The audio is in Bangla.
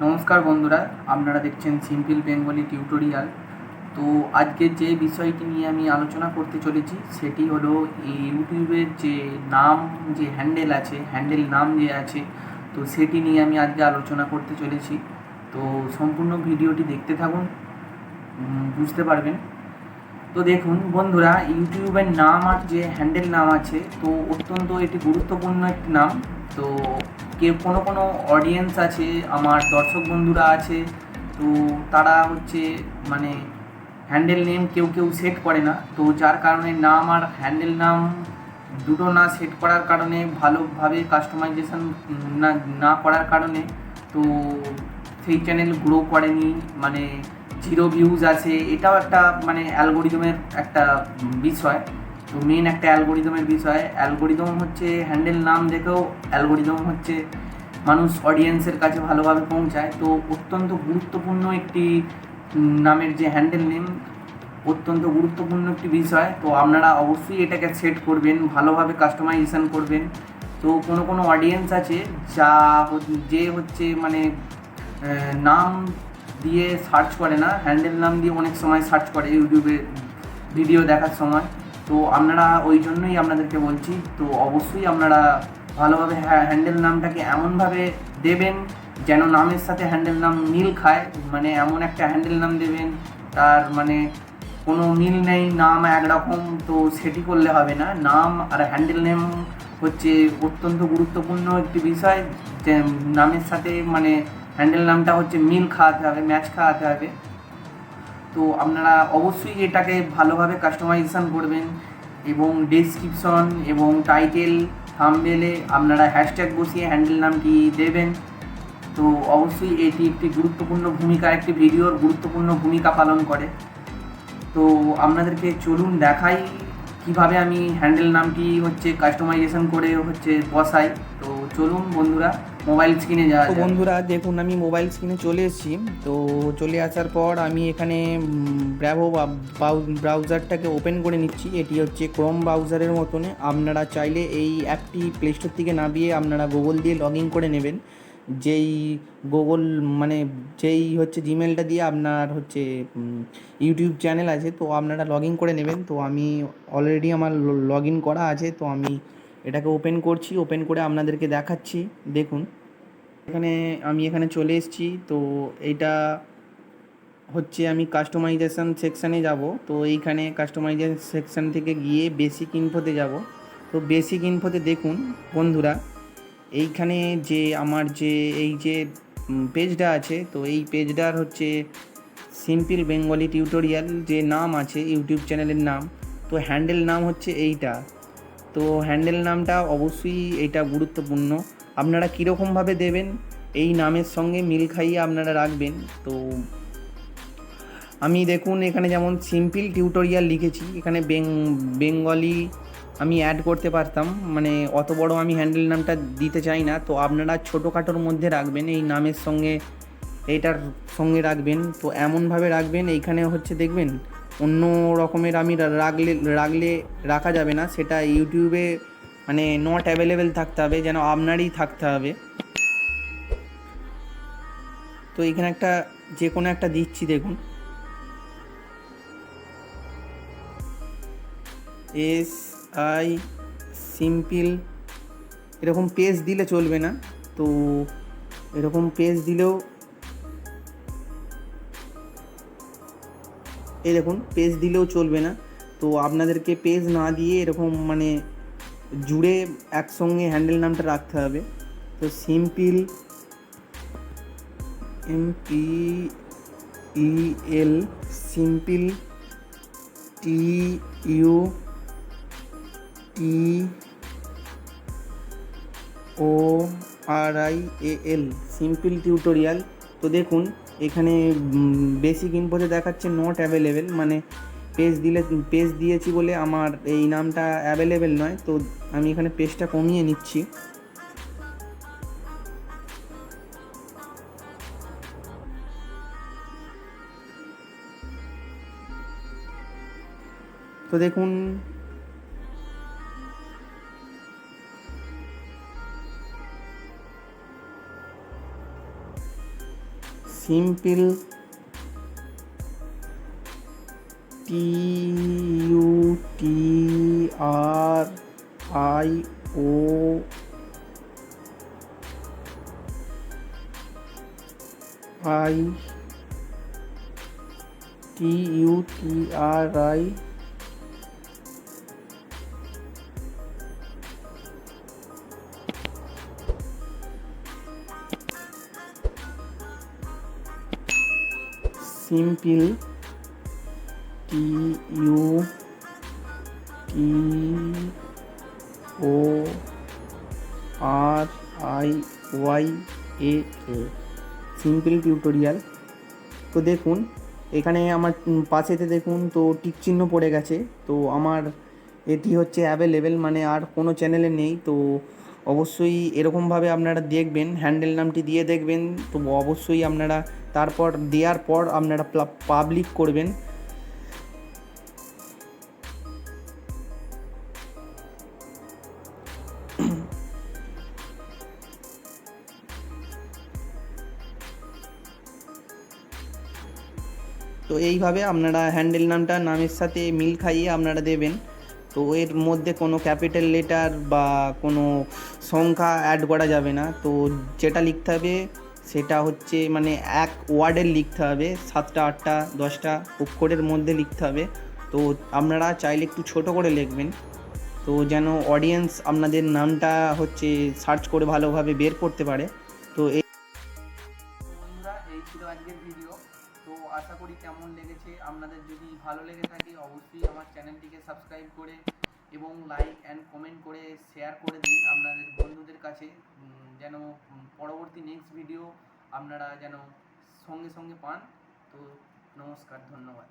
নমস্কার বন্ধুরা, আপনারা দেখছেন সিম্পল বেঙ্গলি টিউটোরিয়াল। তো আজকে যে বিষয়টি নিয়ে আমি আলোচনা করতে চলেছি সেটি হলো এই ইউটিউবের যে নাম, যে হ্যান্ডেল নাম যে আছে, তো সেটি নিয়ে আমি আজকে আলোচনা করতে চলেছি। তো সম্পূর্ণ ভিডিওটি দেখতে থাকুন, বুঝতে পারবেন। তো দেখুন বন্ধুরা, ইউটিউবের নাম আর যে হ্যান্ডেল নাম আছে, তো অত্যন্ত এটি গুরুত্বপূর্ণ একটি নাম। তো কোনো অডিয়েন্স আছে, আমার দর্শক বন্ধুরা আছে, তো তারা হচ্ছে মানে হ্যান্ডেল নেম কেউ কেউ সেট করে না, তো যার কারণে নাম আর হ্যান্ডেল নাম দুটো না সেট করার কারণে, ভালোভাবে কাস্টমাইজেশন না না করার কারণে, তো সেই চ্যানেল গ্রো করেনি, মানে জিরো ভিউজ আছে। এটাও একটা মানে অ্যালগোরিদমের একটা বিষয়। তো মেন একটা অ্যালগোরিদমের বিষয়, অ্যালগোরিদম হচ্ছে হ্যান্ডেল নাম দেখেও অ্যালগোরিদম হচ্ছে মানুষ অডিয়েন্সের কাছে ভালোভাবে পৌঁছায়। তো অত্যন্ত গুরুত্বপূর্ণ একটি নামের যে হ্যান্ডেল নেম, অত্যন্ত গুরুত্বপূর্ণ একটি বিষয়। তো আপনারা অবশ্যই এটাকে সেট করবেন, ভালোভাবে কাস্টমাইজেশন করবেন। তো কোনো অডিয়েন্স আছে যা যে হচ্ছে মানে নাম দিয়ে সার্চ করে না, হ্যান্ডেল নাম দিয়ে অনেক সময় সার্চ করে ইউটিউবে ভিডিও দেখার সময়। তো আপনারা ওই জন্যই আপনাদেরকে বলছি, তো অবশ্যই আপনারা ভালোভাবে হ্যান্ডেল নামটাকে এমনভাবে দেবেন যেন নামের সাথে হ্যান্ডেল নাম মিল খায়। মানে এমন একটা হ্যান্ডেল নাম দেবেন তার মানে কোনো মিল নেই, নাম একরকম, তো সেটি করলে হবে না। নাম আর হ্যান্ডেল নেম হচ্ছে অত্যন্ত গুরুত্বপূর্ণ একটি বিষয়, যে নামের সাথে মানে হ্যান্ডেল নামটা হচ্ছে মিল খাওয়াতে হবে, ম্যাচ খাওয়াতে হবে। তো আপনারা অবশ্যই এটাকে ভালোভাবে কাস্টমাইজেশন করবেন, এবং ডেসক্রিপশন এবং টাইটেল থাম্বনেলে আপনারা হ্যাশট্যাগ বসিয়ে হ্যান্ডেল নামটি দেবেন। তো অবশ্যই এটি একটি গুরুত্বপূর্ণ ভূমিকা, একটি ভিডিওর গুরুত্বপূর্ণ ভূমিকা পালন করে। তো আপনাদেরকে চলুন দেখাই কিভাবে আমি হ্যান্ডেল নামটি হচ্ছে কাস্টমাইজেশন করে হচ্ছে বসাই। তো চলুন বন্ধুরা, মোবাইল স্ক্রিনে যাওয়া তো যাক। বন্ধুরা দেখুন, আমি মোবাইল স্ক্রিনে চলে এসেছি। তো চলে আসার পর আমি এখানে ব্র্যাভো ব্রাউজারটাকে ওপেন করে নিচ্ছি। এটি হচ্ছে ক্রোম ব্রাউজারের মতন। আপনারা চাইলে এই অ্যাপটি প্লে স্টোর থেকে নামিয়ে আপনারা গুগল দিয়ে লগ ইন করে নেবেন। যেই গুগল মানে যেই হচ্ছে জিমেলটা দিয়ে আপনার হচ্ছে ইউটিউব চ্যানেল আছে, তো আপনারা লগ ইন করে নেবেন। তো আমি অলরেডি আমার লগ ইন করা আছে, তো আমি এটাকে ওপেন করছি। ওপেন করে আপনাদেরকে দেখাচ্ছি, দেখুন। আমি এখানে চলে এসেছি। তো এইটা হচ্ছে আমি কাস্টমাইজেশন সেকশানে যাব। তো এইখানে কাস্টমাইজেশন সেকশান থেকে গিয়ে বেসিক ইনফোতে যাব। তো বেসিক ইনফোতে দেখুন বন্ধুরা, এইখানে যে আমার যে এই যে পেজটা আছে, তো এই পেজটার হচ্ছে সিম্পল বেঙ্গলি টিউটোরিয়াল যে নাম আছে ইউটিউব চ্যানেলের নাম, তো হ্যান্ডেল নাম হচ্ছে এইটা। তো হ্যান্ডেল নামটা অবশ্যই এটা গুরুত্বপূর্ণ। আপনারা কীরকমভাবে দেবেন, এই নামের সঙ্গে মিল খাইয়ে আপনারা রাখবেন। তো আমি দেখুন এখানে যেমন সিম্পল টিউটোরিয়াল লিখেছি, এখানে বেঙ্গলি আমি অ্যাড করতে পারতাম, মানে অত বড় আমি হ্যান্ডেল নামটা দিতে চাই না। তো আপনারা ছোটোখাটোর মধ্যে রাখবেন, এই নামের সঙ্গে এইটার সঙ্গে রাখবেন। তো এমনভাবে রাখবেন, এইখানে হচ্ছে দেখবেন অন্য রকমের আমি রাখলে রাখা যাবে না, সেটা ইউটিউবে মানে নট অ্যাভেলেবেল থাকতে হবে, যেন আপনারই থাকতে হবে। তো এখানে একটা যে কোনো একটা দিচ্ছি, দেখুন এস আই সিম্পল, এরকম পেজ দিলে চলবে না। তো এরকম পেজ দিলেও, এই দেখুন পেজ দিলেও চলবে না। তো আপনাদেরকে পেজ না দিয়ে এরকম মানে জুড়ে একসঙ্গে হ্যান্ডেল নামটা রাখতে হবে। তো simple MPEL simple TUTORIAL simple tutorial. তো দেখুন এখানে বেসিক ইনফোতে দেখাচ্ছে নট অ্যাভেলেবেল, মানে পেজ দিয়েছি বলে আমার এই নামটা অ্যাভেলেবেল নয়। তো আমি এখানে পেজটা কমিয়ে নিচ্ছি। তো দেখুন simple TUTRIO TUTRI simple TUTORIAL simple tutorial. তো দেখুন এখানে আমার পাশেতে দেখুন তো টিক চিহ্ন পড়ে গেছে, তো আমার এটি হচ্ছে অ্যাভেলেবেল, মানে আর কোনো চ্যানেলে নেই। তো অবশ্যই এরকমভাবে আপনারা দেখবেন, হ্যান্ডেল নামটি দিয়ে দেখবেন, তো অবশ্যই আপনারা তারপর দেওয়ার পর আপনারা পাবলিক করবেন। তো এইভাবে আপনারা হ্যান্ডেল নামের সাথে মিল খাইয়ে আপনারা দেবেন। তো এর মধ্যে কোনো ক্যাপিটাল লেটার বা কোনো সংখ্যা অ্যাড করা যাবে না। তো যেটা লিখতে হবে সেটা হচ্ছে মানে এক ওয়ার্ডের লিখতে হবে, 7টা 8টা 10টা অক্ষরের মধ্যে লিখতে হবে। তো আপনারা চাইলে একটু ছোট করে লিখবেন, তো যেন অডিয়েন্স আপনাদের নামটা হচ্ছে সার্চ করে ভালোভাবে বের করতে পারে। তো বন্ধুরা, এই ছিল আজকের ভিডিও। তো আশা করি কেমন লেগেছে, আপনাদের যদি ভালো লেগে থাকে অবশ্যই আমার চ্যানেলটিকে সাবস্ক্রাইব করে এবং লাইক অ্যান্ড কমেন্ট করে শেয়ার করে দিন আপনাদের বন্ধুদের কাছে, যেন পরবর্তী নেক্সট ভিডিও আপনারা যেন সঙ্গে সঙ্গে পান। তো নমস্কার, ধন্যবাদ।